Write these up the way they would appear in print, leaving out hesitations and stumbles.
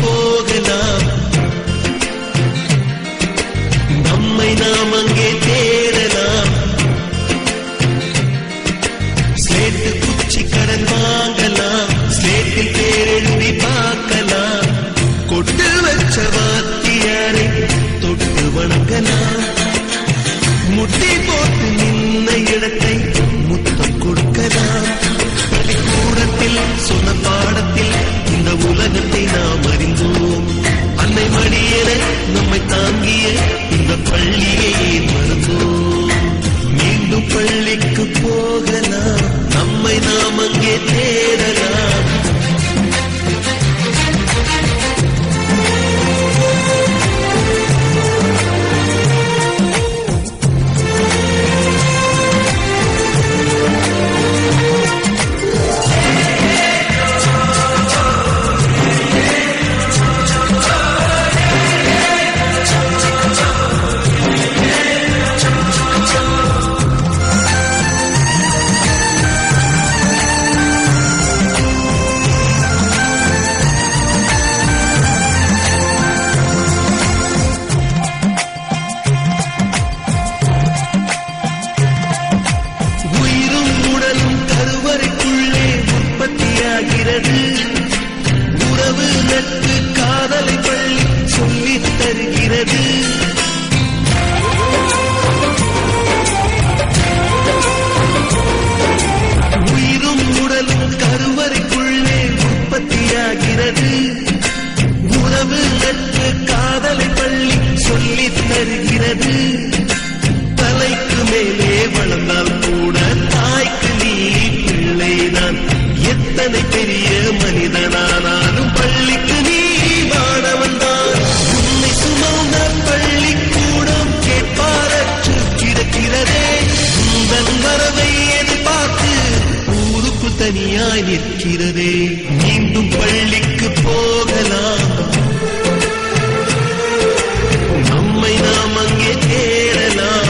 போகலாம், நம்மை நாம் அங்கே தேடலாம். ஸ்லேட்டு குச்சி கடன் வாங்கலாம், ஸ்லேட்டில் பேரெழுதி பார்க்கலாம். கொட்டு வச்ச வாத்தியாரை தொட்டு வணங்கலாம். முட்டி போட்டு நின்ன இடத்தை முத்தம் கொடுக்கலாம். பள்ளிக்கூடத்தில் சொன்ன பாடத்தில் இந்த உலகத்தை நாம் அறிந்தோம். அன்னை மடியென நம்மை தாங்கிய இந்த பள்ளியை மறந்தோம். மீண்டும் பள்ளிக்கு போகலாம், நம்மை நாம் அங்கே தேடலாம். உறவு நட்பு காதலை பள்ளி சொல்லித் தருகிறது. உயிரும் உடலும் கருவறைக்குள்ளே உற்பத்தியாகிறது. உறவு நட்பு காதலை பள்ளி சொல்லித் தருகிறது. தலைக்கு மேலே வளர்ந்தால் கூட தாய்க்கு நீ பிள்ளைதான். எத்தனை பெரிய மனிதனானாலும் பள்ளிக்கு நீ வாழவன்தான். உன்னை சுமந்த பள்ளிக்கூடம் கேட்பாரற்று கிடக்கிறதே. உந்தன் வரவை எதிர்பார்த்து ஊருக்கு தனியாய் நிற்கிறதே. மீண்டும் பள்ளிக்கு போகலாம், நம்மை நாம் அங்கே தேடலாம்.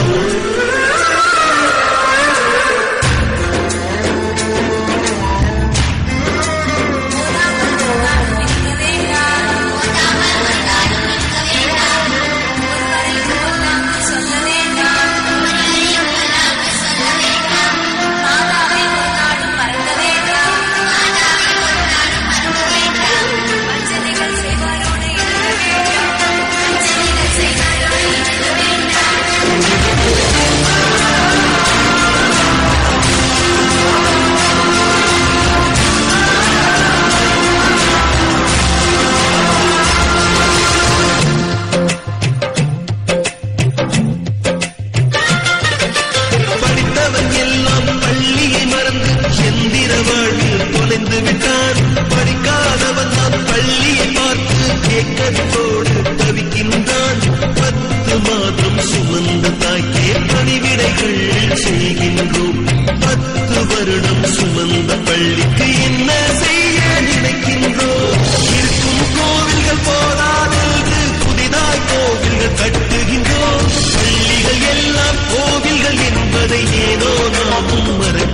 படிக்காதவன் தான் பள்ளியை பார்த்து ஏக்கத்தோடு தவிக்கின்றான். 10 மாதம் சுமந்த தாய்க்கே பணிவிடைகள் செய்கின்றோம். 10 வருடம் சுமந்த பள்ளிக்கு என்ன செய்ய நினைக்கின்றோம். இருக்கும் கோவில்கள் போதாதென்று புதிதாய் கோவில்கள் கட்டுகின்றோம். பள்ளிகள் எல்லாம் கோவில்கள் என்பதை ஏதோ நாமும் மறக்க